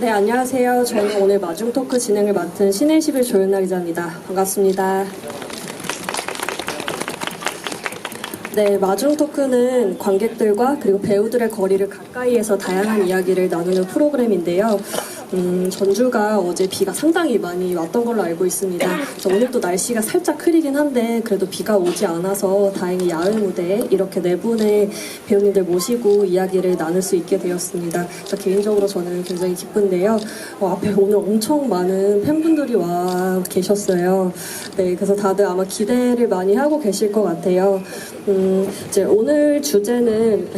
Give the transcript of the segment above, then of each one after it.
네, 안녕하세요. 저는 오늘 마중 토크 진행을 맡은 신의 10일 조연나 기자입니다. 반갑습니다. 네, 마중 토크는 관객들과 그리고 배우들의 거리를 가까이에서 다양한 이야기를 나누는 프로그램인데요. 전주가 어제 비가 상당히 많이 왔던 걸로 알고 있습니다. 오늘도 날씨가 살짝 흐리긴 한데 그래도 비가 오지 않아서 다행히 야외 무대에 이렇게 네 분의 배우님들 모시고 이야기를 나눌 수 있게 되었습니다. 개인적으로 저는 굉장히 기쁜데요. 앞에 오늘 엄청 많은 팬분들이 와 계셨어요. 네, 그래서 다들 아마 기대를 많이 하고 계실 것 같아요. 이제 오늘 주제는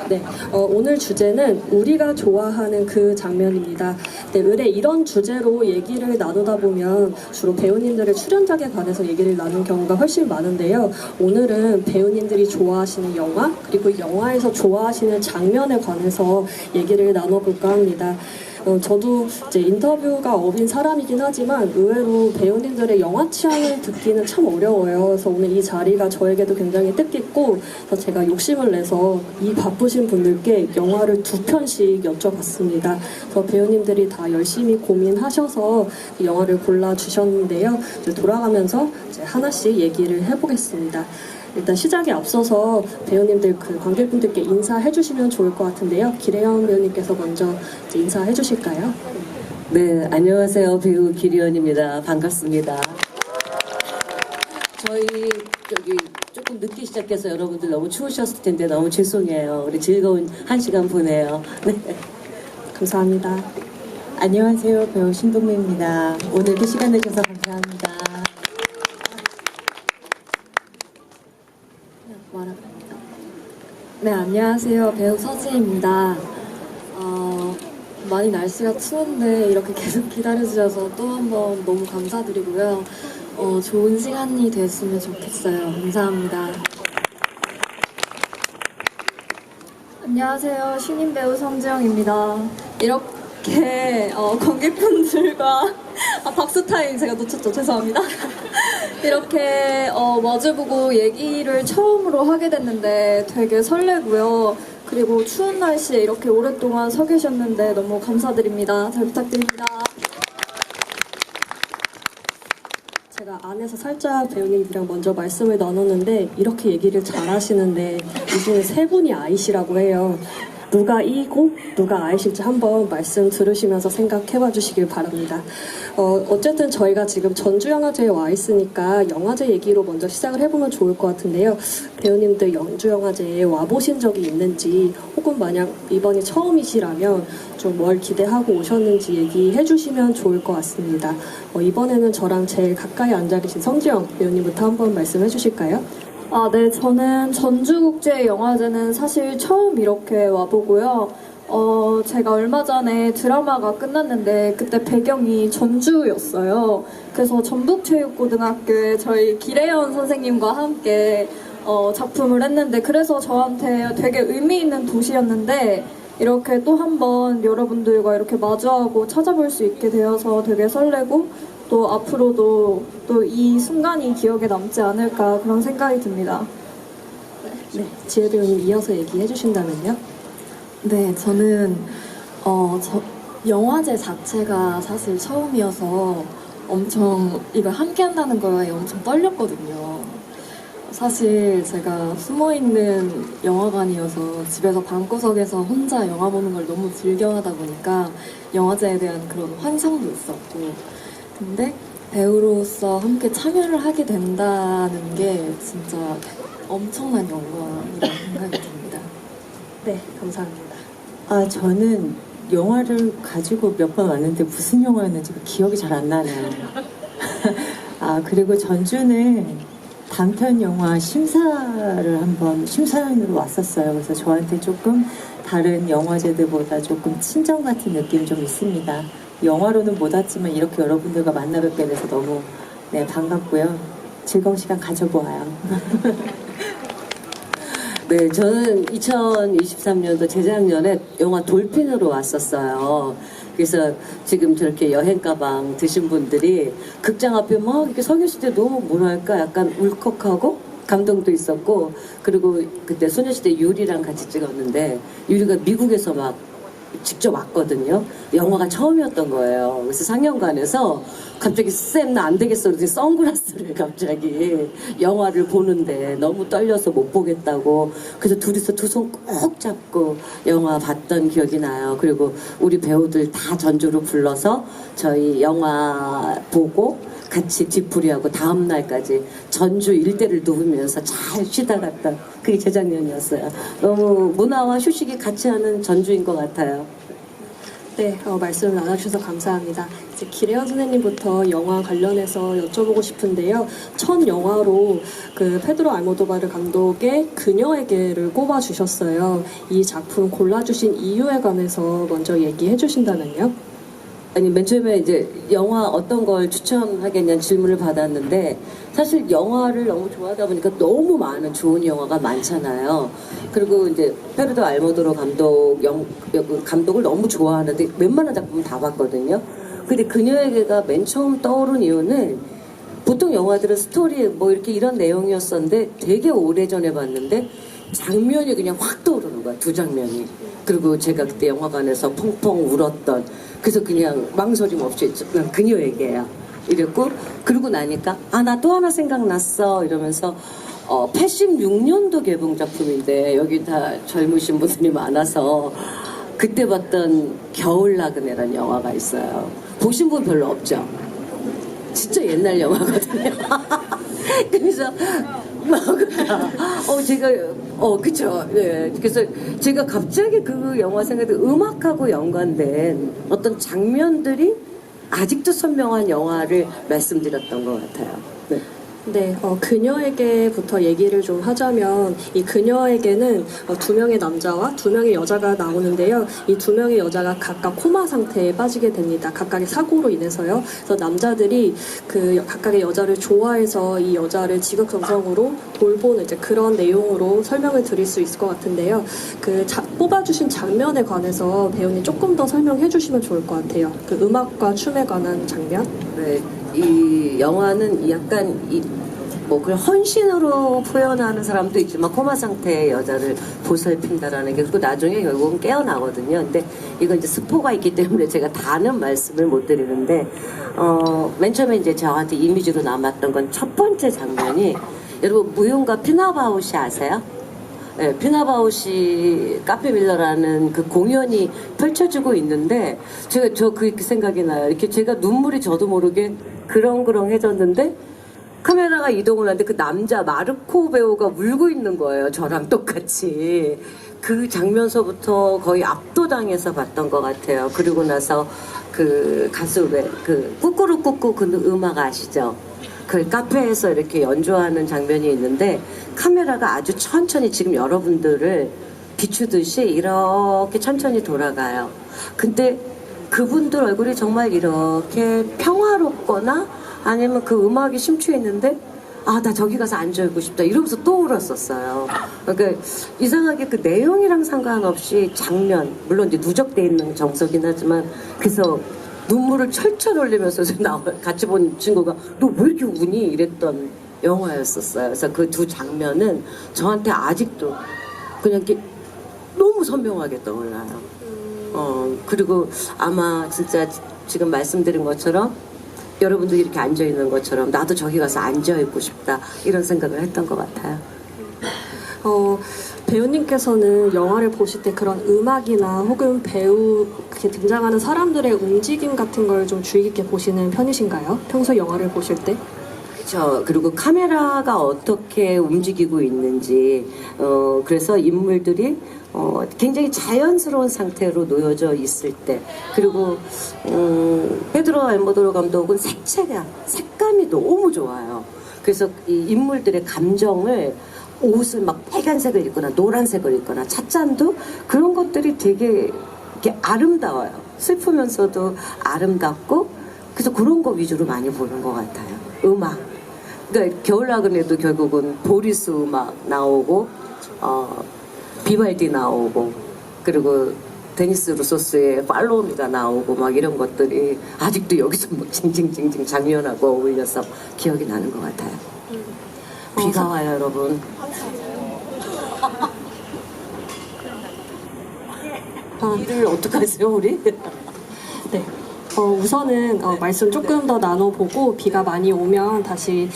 네, 오늘 주제는 우리가 좋아하는 그 장면입니다. 네, 의뢰 이런 주제로 얘기를 나누다 보면 주로 배우님들의 출연작에 관해서 얘기를 나눈 경우가 훨씬 많은데요. 오늘은 배우님들이 좋아하시는 영화, 그리고 영화에서 좋아하시는 장면에 관해서 얘기를 나눠볼까 합니다. 저도 이제 인터뷰가 업인 사람이긴 하지만 의외로 배우님들의 영화 취향을 듣기는 참 어려워요. 그래서 오늘 이 자리가 저에게도 굉장히 뜻깊고, 그래서 제가 욕심을 내서 이 바쁘신 분들께 영화를 2편씩 여쭤봤습니다. 그래서 배우님들이 다 열심히 고민하셔서 영화를 골라주셨는데요. 이제 돌아가면서 이제 하나씩 얘기를 해보겠습니다. 일단 시작에 앞서서 배우님들 그 관객분들께 인사해 주시면 좋을 것 같은데요. 기래연 배우님께서 먼저 이제 인사해 주실까요? 네, 안녕하세요. 배우 기래연입니다. 반갑습니다. 저희 조금 늦게 시작해서 여러분들 너무 추우셨을 텐데 너무 죄송해요. 우리 즐거운 한 시간 보내요. 네. 감사합니다. 안녕하세요. 배우 신동래입니다. 오늘도 시간 내주셔서 감사합니다. 네, 안녕하세요. 배우 서지입니다. 많이 날씨가 추운데 이렇게 계속 기다려주셔서 또 한 번 너무 감사드리고요. 좋은 시간이 됐으면 좋겠어요. 감사합니다. 안녕하세요. 신인 배우 성지영입니다. 이렇게 관객분들과 박수 타임 제가 놓쳤죠. 죄송합니다. 이렇게 마주보고 얘기를 처음으로 하게 됐는데 되게 설레고요. 그리고 추운 날씨에 이렇게 오랫동안 서 계셨는데 너무 감사드립니다. 잘 부탁드립니다. 제가 안에서 살짝 배우님들이랑 먼저 말씀을 나눴는데 이렇게 얘기를 잘 하시는데 이 중에 세 분이 아이시라고 해요. 누가 이고 누가 아이실지 한번 말씀 들으시면서 생각해봐 주시길 바랍니다. 어쨌든 저희가 지금 전주영화제에 와 있으니까 영화제 얘기로 먼저 시작을 해보면 좋을 것 같은데요. 배우님들 전주영화제에 와보신 적이 있는지 혹은 만약 이번이 처음이시라면 좀 뭘 기대하고 오셨는지 얘기해 주시면 좋을 것 같습니다. 이번에는 저랑 제일 가까이 앉아 계신 성지영 배우님부터 한번 말씀해 주실까요? 네, 저는 전주국제영화제는 사실 처음 이렇게 와보고요. 제가 얼마 전에 드라마가 끝났는데 그때 배경이 전주였어요. 그래서 전북체육고등학교에 저희 기래연 선생님과 함께 작품을 했는데 그래서 저한테 되게 의미 있는 도시였는데 이렇게 또 한 번 여러분들과 이렇게 마주하고 찾아볼 수 있게 되어서 되게 설레고 또 앞으로도 또 이 순간이 기억에 남지 않을까 그런 생각이 듭니다. 네, 지혜 배우님 이어서 얘기해 주신다면요? 네, 저는 영화제 자체가 사실 처음이어서 엄청 이걸 함께 한다는 거에 엄청 떨렸거든요. 사실 제가 숨어있는 영화관이어서 집에서 방구석에서 혼자 영화 보는 걸 너무 즐겨하다 보니까 영화제에 대한 그런 환상도 있었고 근데 배우로서 함께 참여를 하게 된다는 게 진짜 엄청난 영광이라는 생각이 듭니다. 네, 감사합니다. 저는 영화를 가지고 몇 번 왔는데 무슨 영화였는지 기억이 잘 안 나네요. 그리고 전주는 단편 영화 심사위원으로 왔었어요. 그래서 저한테 조금 다른 영화제들보다 조금 친정 같은 느낌이 좀 있습니다. 영화로는 못 왔지만 이렇게 여러분들과 만나 뵙게 돼서 너무 반갑고요. 즐거운 시간 가져보아요. 네, 저는 2023년도 재작년에 영화 돌핀으로 왔었어요. 그래서 지금 저렇게 여행 가방 드신 분들이 극장 앞에 막 이렇게 서 계실 때 너무 뭐랄까 약간 울컥하고 감동도 있었고, 그리고 그때 소녀시대 유리랑 같이 찍었는데 유리가 미국에서 막 직접 왔거든요. 영화가 처음이었던 거예요. 그래서 상영관에서 갑자기 쌤 나 안 되겠어 그래서 선글라스를 갑자기 영화를 보는데 너무 떨려서 못 보겠다고, 그래서 둘이서 두 손 꼭 잡고 영화 봤던 기억이 나요. 그리고 우리 배우들 다 전주로 불러서 저희 영화 보고 같이 뒤풀이하고 다음 날까지 전주 일대를 누비면서 잘 쉬다 갔던 그게 재작년이었어요. 너무 문화와 휴식이 같이 하는 전주인 것 같아요. 네, 말씀 나눠주셔서 감사합니다. 이제 기래현 선생님부터 영화 관련해서 여쭤보고 싶은데요. 첫 영화로 그 페드로 알모도바르 감독의 그녀에게를 꼽아주셨어요. 이 작품 골라주신 이유에 관해서 먼저 얘기해 주신다면요? 아니, 맨 처음에 이제 영화 어떤 걸 추천하겠냐는 질문을 받았는데, 사실 영화를 너무 좋아하다 보니까 너무 많은 좋은 영화가 많잖아요. 그리고 이제 페르도 알모도로 감독을 너무 좋아하는데 웬만한 작품 다 봤거든요. 근데 그녀에게가 맨 처음 떠오른 이유는, 보통 영화들은 스토리 뭐 이렇게 이런 내용이었었는데 되게 오래전에 봤는데 장면이 그냥 확 떠오르는 거야, 두 장면이. 그리고 제가 그때 영화관에서 펑펑 울었던, 그래서 그냥 망설임 없이 그냥 그녀에게야 이랬고, 그러고 나니까 아, 나 또 하나 생각났어 이러면서 86년도 개봉 작품인데 여기 다 젊으신 분들이 많아서 그때 봤던 겨울 나그네라는 영화가 있어요. 보신 분 별로 없죠? 진짜 옛날 영화거든요. 그래서 제가 그쵸. 예. 그래서 제가 갑자기 그 영화 생각에 음악하고 연관된 어떤 장면들이 아직도 선명한 영화를 말씀드렸던 것 같아요. 네. 네, 그녀에게부터 얘기를 좀 하자면, 이 그녀에게는 두 명의 남자와 두 명의 여자가 나오는데요. 이 두 명의 여자가 각각 코마 상태에 빠지게 됩니다. 각각의 사고로 인해서요. 그래서 남자들이 그 각각의 여자를 좋아해서 이 여자를 지극정성으로 돌보는 이제 그런 내용으로 설명을 드릴 수 있을 것 같은데요. 뽑아주신 장면에 관해서 배우님 조금 더 설명해 주시면 좋을 것 같아요. 그 음악과 춤에 관한 장면. 네, 이 영화는 약간 그걸 헌신으로 표현하는 사람도 있지만 코마 상태의 여자를 보살핀다라는 게, 그리고 나중에 결국은 깨어나거든요. 근데 이건 이제 스포가 있기 때문에 제가 다는 말씀을 못 드리는데, 맨 처음에 이제 저한테 이미지로 남았던 건 첫 번째 장면이, 여러분 무용가 피나바우시 아세요? 네, 피나바우시 카페밀러라는 그 공연이 펼쳐지고 있는데, 그 생각이 나요. 이렇게 제가 눈물이 저도 모르게 그렁그렁해졌는데 카메라가 이동을 하는데 그 남자 마르코 배우가 울고 있는 거예요. 저랑 똑같이. 그 장면서부터 거의 압도당해서 봤던 것 같아요. 그리고 나서 그 가수 그 꾸꾸루꾸꾸 그 음악 아시죠? 그 카페에서 이렇게 연주하는 장면이 있는데 카메라가 아주 천천히 지금 여러분들을 비추듯이 이렇게 천천히 돌아가요. 근데 그분들 얼굴이 정말 이렇게 평화롭거나 아니면 그 음악이 심취해 있는데, 아, 나 저기 가서 앉아있고 싶다 이러면서 또 울었었어요. 그러니까 이상하게 그 내용이랑 상관없이 장면, 물론 이제 누적돼 있는 정서긴 하지만, 그래서 눈물을 철철 흘리면서 같이 본 친구가 너 왜 이렇게 우니? 이랬던 영화였었어요. 그래서 그 두 장면은 저한테 아직도 그냥 이렇게 너무 선명하게 떠올라요. 그리고 아마 진짜 지금 말씀드린 것처럼 여러분들이 이렇게 앉아있는 것처럼 나도 저기 가서 앉아있고 싶다 이런 생각을 했던 것 같아요. 배우님께서는 영화를 보실 때 그런 음악이나 혹은 배우 이렇게 등장하는 사람들의 움직임 같은 걸 좀 주의 깊게 보시는 편이신가요? 평소 영화를 보실 때? 그렇죠. 그리고 카메라가 어떻게 움직이고 있는지, 그래서 인물들이 굉장히 자연스러운 상태로 놓여져 있을 때, 그리고 페드로 알모도로 감독은 색감이 너무 좋아요. 그래서 이 인물들의 감정을, 옷을 막 빨간색을 입거나 노란색을 입거나 찻잔도 그런 것들이 되게 이렇게 아름다워요. 슬프면서도 아름답고, 그래서 그런 거 위주로 많이 보는 것 같아요. 음악. 그러니까 겨울 나그네도 결국은 보리스 음악 나오고, 비발디 나오고, 그리고 데니스 루소스의 팔로우미가 나오고 막 이런 것들이 아직도 여기서 뭐 징징징징 장면하고 어울려서 기억이 나는 것 같아요. 비가 와요, 여러분. 일을 어떡하세요, 우리? 네. 우선은 말씀 조금 더 나눠보고 비가 많이 오면 다시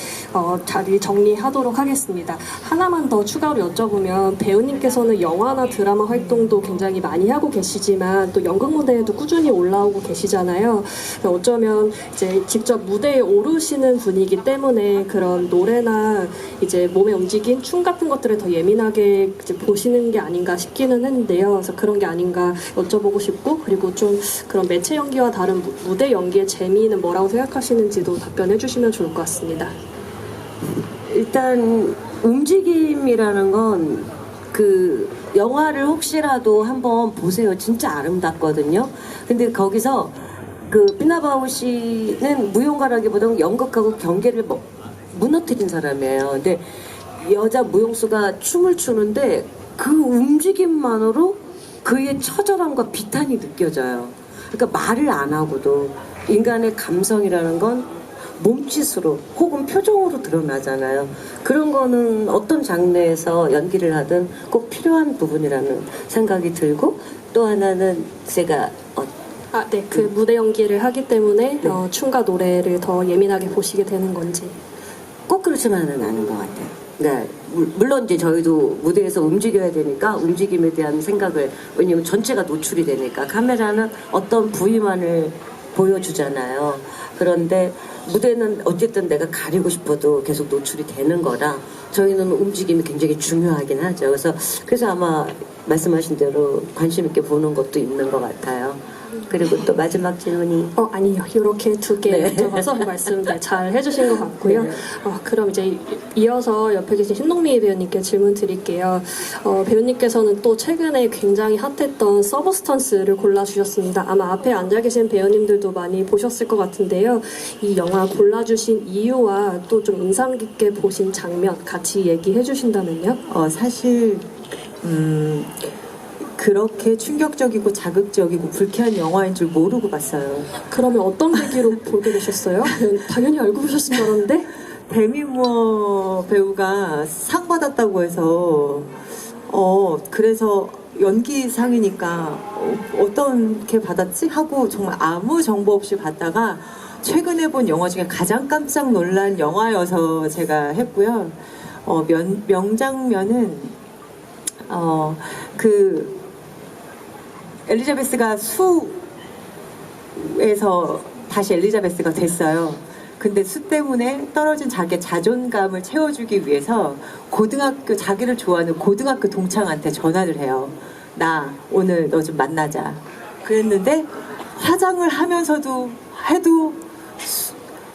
자리 정리하도록 하겠습니다. 하나만 더 추가로 여쭤보면 배우님께서는 영화나 드라마 활동도 굉장히 많이 하고 계시지만 또 연극 무대에도 꾸준히 올라오고 계시잖아요. 어쩌면 이제 직접 무대에 오르시는 분이기 때문에 그런 노래나 이제 몸의 움직임, 춤 같은 것들을 더 예민하게 이제 보시는 게 아닌가 싶기는 했는데요. 그래서 그런 게 아닌가 여쭤보고 싶고, 그리고 좀 그런 매체 연기와 다른 무대 연기의 재미는 뭐라고 생각하시는지도 답변해 주시면 좋을 것 같습니다. 일단 움직임이라는 건 그 영화를 혹시라도 한번 보세요. 진짜 아름답거든요. 근데 거기서 그 피나바우 씨는 무용가라기보다는 연극하고 경계를 무너뜨린 사람이에요. 근데 여자 무용수가 춤을 추는데 그 움직임만으로 그의 처절함과 비탄이 느껴져요. 그러니까 말을 안 하고도 인간의 감성이라는 건 몸짓으로 혹은 표정으로 드러나잖아요. 그런 거는 어떤 장르에서 연기를 하든 꼭 필요한 부분이라는 생각이 들고, 또 하나는 제가 네. 그 무대 연기를 하기 때문에 춤과 노래를 더 예민하게 보시게 되는 건지. 꼭 그렇지만은 않은 것 같아요. 그러니까 물론 이제 저희도 무대에서 움직여야 되니까 움직임에 대한 생각을, 왜냐면 전체가 노출이 되니까 카메라는 어떤 부위만을 보여주잖아요. 그런데 무대는 어쨌든 내가 가리고 싶어도 계속 노출이 되는 거라 저희는 움직임이 굉장히 중요하긴 하죠. 그래서 아마 말씀하신 대로 관심 있게 보는 것도 있는 것 같아요. 그리고 또 마지막 질문이 아니요. 이렇게 두 개 네. 여쭤봐서 말씀 잘 해주신 것 같고요. 네. 그럼 이제 이어서 옆에 계신 신동미 배우님께 질문 드릴게요. 배우님께서는 또 최근에 굉장히 핫했던 서브스턴스를 골라주셨습니다. 아마 앞에 앉아 계신 배우님들도 많이 보셨을 것 같은데요. 이 영화 골라주신 이유와 또 좀 인상 깊게 보신 장면 같이 얘기해 주신다면요? 사실 그렇게 충격적이고 자극적이고 불쾌한 영화인 줄 모르고 봤어요. 그러면 어떤 계기로 보게 되셨어요? 당연히 알고 보셨을 줄 알았는데? 데미 무어 배우가 상 받았다고 해서 그래서 연기상이니까 어떻게 받았지? 하고 정말 아무 정보 없이 봤다가 최근에 본 영화 중에 가장 깜짝 놀란 영화여서 제가 했고요. 명장면은 그 엘리자베스가 수에서 다시 엘리자베스가 됐어요. 근데 수 때문에 떨어진 자기의 자존감을 채워주기 위해서 자기를 좋아하는 고등학교 동창한테 전화를 해요. 나 오늘 너 좀 만나자. 그랬는데 화장을 하면서도 해도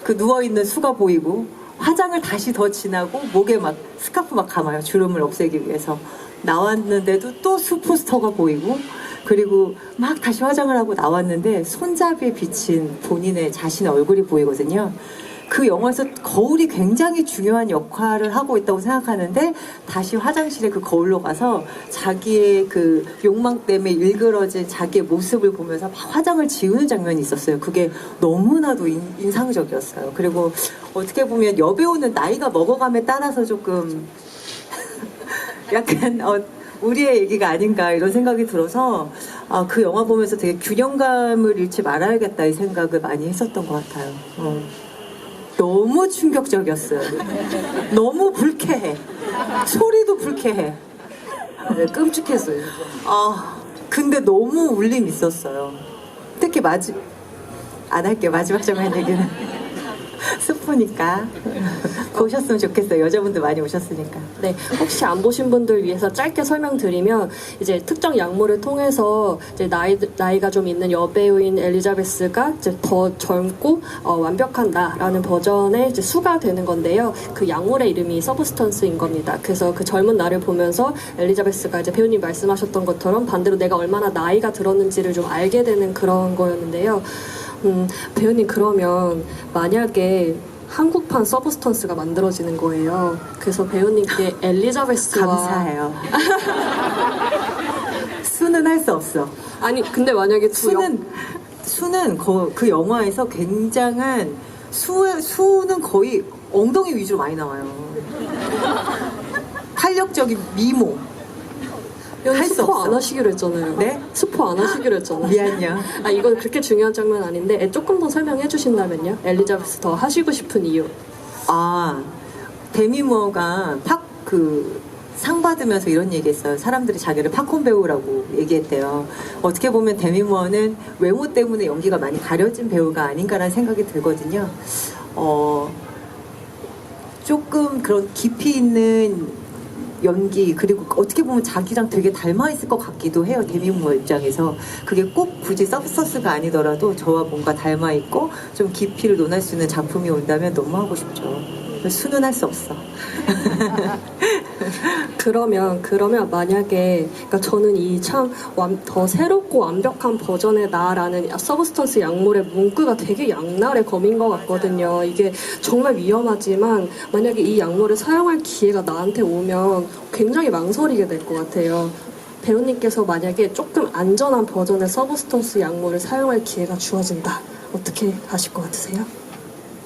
그 누워있는 수가 보이고, 화장을 다시 더 진하고 목에 막 스카프 막 감아요. 주름을 없애기 위해서. 나왔는데도 또 수 포스터가 보이고, 그리고 막 다시 화장을 하고 나왔는데 손잡이에 비친 자신의 얼굴이 보이거든요. 그 영화에서 거울이 굉장히 중요한 역할을 하고 있다고 생각하는데 다시 화장실에 그 거울로 가서 자기의 그 욕망 때문에 일그러진 자기의 모습을 보면서 막 화장을 지우는 장면이 있었어요. 그게 너무나도 인상적이었어요. 그리고 어떻게 보면 여배우는 나이가 먹어감에 따라서 조금 약간 우리의 얘기가 아닌가 이런 생각이 들어서 그 영화 보면서 되게 균형감을 잃지 말아야겠다 이 생각을 많이 했었던 것 같아요. 너무 충격적이었어요. 너무 불쾌해. 소리도 불쾌해. 네, 끔찍했어요. 근데 너무 울림 있었어요. 특히 안 할게요. 마지막 장면 얘기는. 스프니까 보셨으면 좋겠어요. 여자분들 많이 오셨으니까. 네, 혹시 안 보신 분들 위해서 짧게 설명드리면 이제 특정 약물을 통해서 이제 나이가 좀 있는 여배우인 엘리자베스가 이제 더 젊고 완벽한 나라는 버전의 이제 수가 되는 건데요. 그 약물의 이름이 서브스턴스인 겁니다. 그래서 그 젊은 나를 보면서 엘리자베스가 이제 배우님 말씀하셨던 것처럼 반대로 내가 얼마나 나이가 들었는지를 좀 알게 되는 그런 거였는데요. 배우님, 그러면 만약에 한국판 서브스턴스가 만들어지는 거예요. 그래서 배우님께 엘리자베스와 감사해요. 수는 할 수 없어. 아니 근데 만약에 수는 그 영화에서 굉장한 수는 거의 엉덩이 위주로 많이 나와요. 탄력적인 미모. 할 수 스포 없어. 안 하시기로 했잖아요. 네? 스포 안 하시기로 했잖아요. 미안요. 아 이건 그렇게 중요한 장면 아닌데 조금 더 설명해 주신다면요. 엘리자베스 더 하시고 싶은 이유. 데미 무어가 상 받으면서 이런 얘기했어요. 사람들이 자기를 팝콘 배우라고 얘기했대요. 어떻게 보면 데미 무어는 외모 때문에 연기가 많이 가려진 배우가 아닌가라는 생각이 들거든요. 조금 그런 깊이 있는 연기, 그리고 어떻게 보면 자기랑 되게 닮아 있을 것 같기도 해요. 데미 무어 입장에서. 그게 꼭 굳이 서브서스가 아니더라도 저와 뭔가 닮아 있고 좀 깊이를 논할 수 있는 작품이 온다면 너무 하고 싶죠. 수는 할 수 없어. 그러면 만약에 그러니까 저는 이 참 더 새롭고 완벽한 버전의 나라는 서브스턴스 약물의 문구가 되게 양날의 검인 것 같거든요. 이게 정말 위험하지만 만약에 이 약물을 사용할 기회가 나한테 오면 굉장히 망설이게 될 것 같아요. 배우님께서 만약에 조금 안전한 버전의 서브스턴스 약물을 사용할 기회가 주어진다. 어떻게 하실 것 같으세요?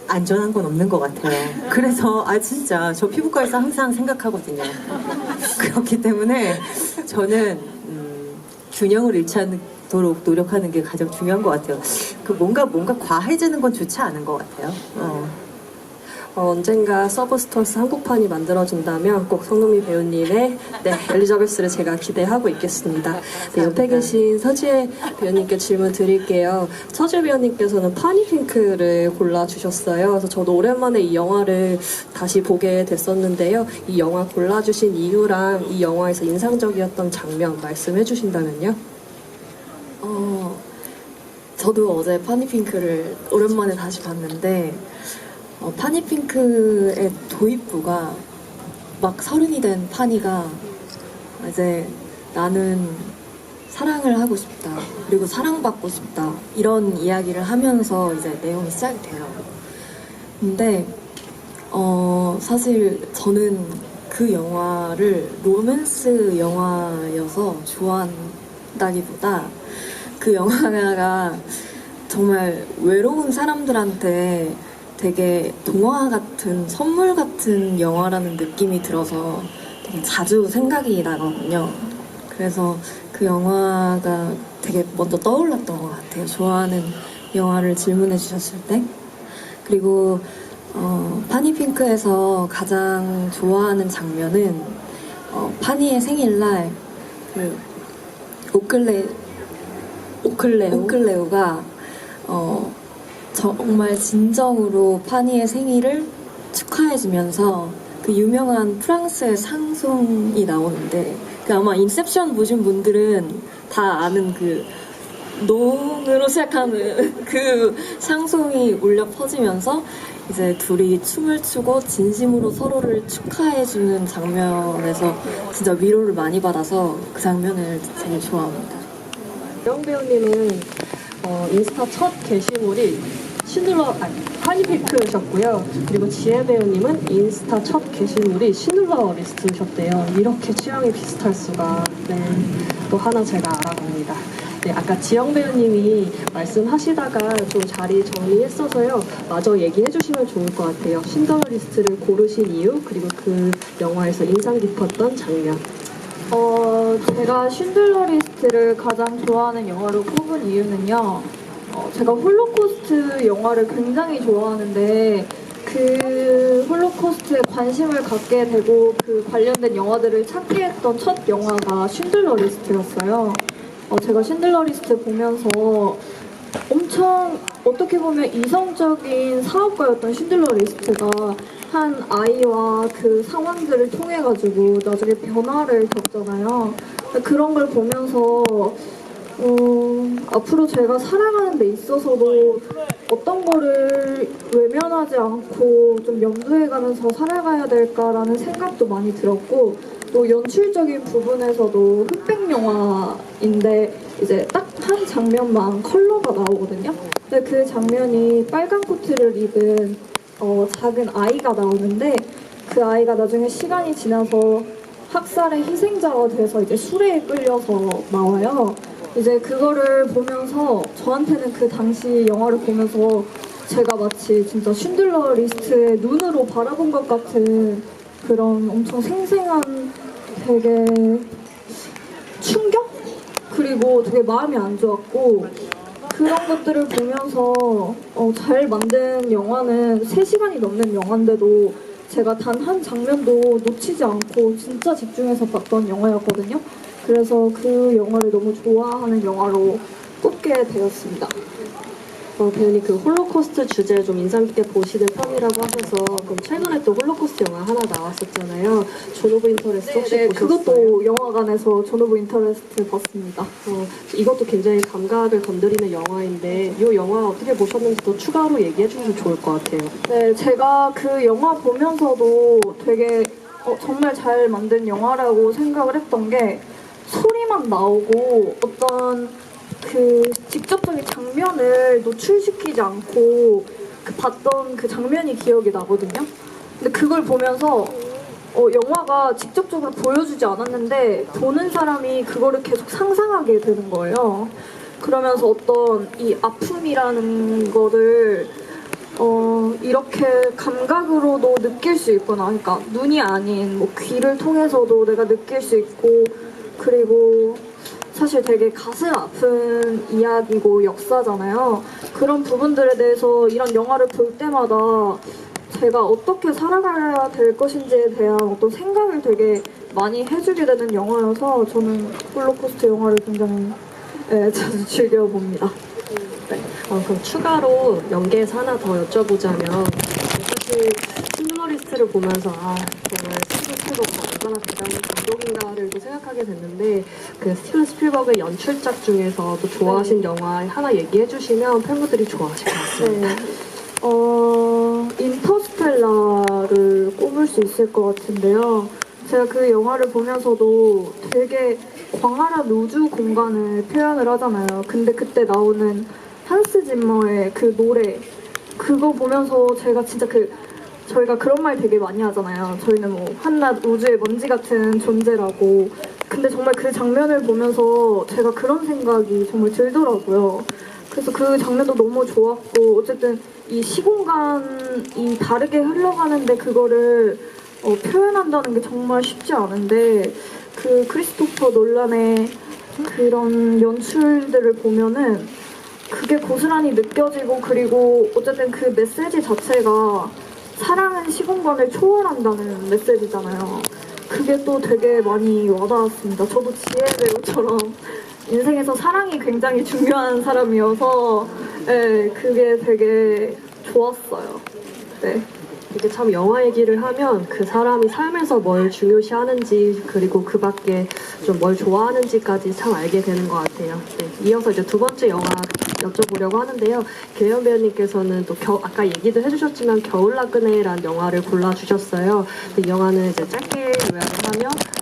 안전한 건 없는 것 같아요. 그래서 진짜 저 피부과에서 항상 생각하거든요. 그렇기 때문에 저는 균형을 잃지 않도록 노력하는 게 가장 중요한 것 같아요. 뭔가 과해지는 건 좋지 않은 것 같아요. 언젠가 서브스턴스 한국판이 만들어진다면 꼭 성동미 배우님의 엘리자베스를 제가 기대하고 있겠습니다. 네, 옆에 계신 서지혜 배우님께 질문 드릴게요. 서지혜 배우님께서는 파니핑크를 골라주셨어요. 그래서 저도 오랜만에 이 영화를 다시 보게 됐었는데요. 이 영화 골라주신 이유랑 이 영화에서 인상적이었던 장면 말씀해 주신다면요? 저도 어제 파니핑크를 오랜만에 다시 봤는데 파니핑크의 도입부가 막 30이 된 파니가 이제 나는 사랑을 하고 싶다. 그리고 사랑받고 싶다. 이런 이야기를 하면서 이제 내용이 시작이 돼요. 근데 사실 저는 그 영화를 로맨스 영화여서 좋아한다기보다 그 영화가 정말 외로운 사람들한테 되게 동화 같은, 선물 같은 영화라는 느낌이 들어서 되게 자주 생각이 나거든요. 그래서 그 영화가 되게 먼저 떠올랐던 것 같아요. 좋아하는 영화를 질문해 주셨을 때. 그리고 파니핑크에서 가장 좋아하는 장면은 파니의 생일날 그 오클레오가 정말 진정으로 파니의 생일을 축하해주면서 그 유명한 프랑스의 상송이 나오는데 아마 인셉션 보신 분들은 다 아는 그 농으로 시작하는 그 상송이 울려 퍼지면서 이제 둘이 춤을 추고 진심으로 서로를 축하해주는 장면에서 진짜 위로를 많이 받아서 그 장면을 되게 좋아합니다. 영 배우님은 인스타 첫 게시물이 파니핑크셨고요. 그리고 지혜 배우님은 인스타 첫 게시물이 시눌러 리스트셨대요. 이렇게 취향이 비슷할 수가. 네, 또 하나 제가 알아봅니다. 네, 아까 지영 배우님이 말씀하시다가 좀 자리 정리했어서요. 마저 얘기해 주시면 좋을 것 같아요. 신더러 리스트를 고르신 이유, 그리고 그 영화에서 인상 깊었던 장면. 제가 쉰들러 리스트를 가장 좋아하는 영화로 꼽은 이유는요. 제가 홀로코스트 영화를 굉장히 좋아하는데 그 홀로코스트에 관심을 갖게 되고 그 관련된 영화들을 찾게 했던 첫 영화가 쉰들러 리스트였어요. 제가 쉰들러 리스트 보면서 엄청 어떻게 보면 이성적인 사업가였던 쉰들러 리스트가 한 아이와 그 상황들을 통해 가지고 나중에 변화를 겪잖아요. 그런 걸 보면서 앞으로 제가 살아가는 데 있어서도 어떤 거를 외면하지 않고 좀 염두해가면서 살아가야 될까라는 생각도 많이 들었고, 또 연출적인 부분에서도 흑백 영화인데 이제 딱 한 장면만 컬러가 나오거든요. 근데 그 장면이 빨간 코트를 입은 작은 아이가 나오는데 그 아이가 나중에 시간이 지나서 학살의 희생자가 돼서 이제 수레에 끌려서 나와요. 이제 그거를 보면서 저한테는 그 당시 영화를 보면서 제가 마치 진짜 쉰들러 리스트의 눈으로 바라본 것 같은 그런 엄청 생생한 되게 충격? 그리고 되게 마음이 안 좋았고 그런 것들을 보면서 잘 만든 영화는 3시간이 넘는 영화인데도 제가 단 한 장면도 놓치지 않고 진짜 집중해서 봤던 영화였거든요. 그래서 그 영화를 너무 좋아하는 영화로 꼽게 되었습니다. 배우님 그 홀로코스트 주제 좀 인상 깊게 보시는 편이라고 하셔서 그럼 최근에 또 홀로코스트 영화 하나 나왔었잖아요. 존 오브 인터레스트 혹시 네, 보셨어요? 그것도 영화관에서 존 오브 인터레스트 봤습니다. 이것도 굉장히 감각을 건드리는 영화인데 이 영화 어떻게 보셨는지도 추가로 얘기해 주셔도 좋을 것 같아요. 네, 제가 그 영화 보면서도 되게 정말 잘 만든 영화라고 생각을 했던 게 소리만 나오고 어떤 그 직접적인 장면을 노출시키지 않고 봤던 그 장면이 기억이 나거든요. 근데 그걸 보면서 영화가 직접적으로 보여주지 않았는데 보는 사람이 그거를 계속 상상하게 되는 거예요. 그러면서 어떤 이 아픔이라는 거를 이렇게 감각으로도 느낄 수 있구나. 그러니까 눈이 아닌 뭐 귀를 통해서도 내가 느낄 수 있고 그리고 사실 되게 가슴 아픈 이야기고 역사잖아요. 그런 부분들에 대해서 이런 영화를 볼 때마다 제가 어떻게 살아가야 될 것인지에 대한 어떤 생각을 되게 많이 해주게 되는 영화여서 저는 홀로코스트 영화를 굉장히 자주 즐겨봅니다. 그럼 추가로 연계해서 하나 더 여쭤보자면 사실 싱글러리스트를 보면서 정말 스피드가 얼마나 대단한 감독인가를 또 생각하게 됐는데 그 스티븐 스필버그의 연출작 중에서 또 좋아하신 영화 하나 얘기해 주시면 팬분들이 좋아하실 것 같습니다. 인터스텔라를 꼽을 수 있을 것 같은데요. 제가 그 영화를 보면서도 되게 광활한 우주 공간을 표현을 하잖아요. 근데 그때 나오는 한스 짐머의 그 노래 그거 보면서 제가 진짜 저희가 그런 말 되게 많이 하잖아요. 저희는 뭐 한낱 우주의 먼지 같은 존재라고. 근데 정말 그 장면을 보면서 제가 그런 생각이 정말 들더라고요. 그래서 그 장면도 너무 좋았고 어쨌든 이 시공간이 다르게 흘러가는데 그거를 표현한다는 게 정말 쉽지 않은데 그 크리스토퍼 놀란의 그런 연출들을 보면은 그게 고스란히 느껴지고 그리고 어쨌든 그 메시지 자체가 사랑은 시공간을 초월한다는 메시지잖아요. 그게 또 되게 많이 와닿았습니다. 저도 지혜 배우처럼 인생에서 사랑이 굉장히 중요한 사람이어서 네, 그게 되게 좋았어요. 네. 이게 참 영화 얘기를 하면 그 사람이 삶에서 뭘 중요시하는지 그리고 그 밖에 좀 뭘 좋아하는지까지 참 알게 되는 것 같아요. 네, 이어서 이제 두 번째 영화 여쭤보려고 하는데요. 김혜연 배우님께서는 또 아까 얘기도 해주셨지만 겨울나그네라는 영화를 골라주셨어요. 이 영화는 이제 짧게 요약을 하면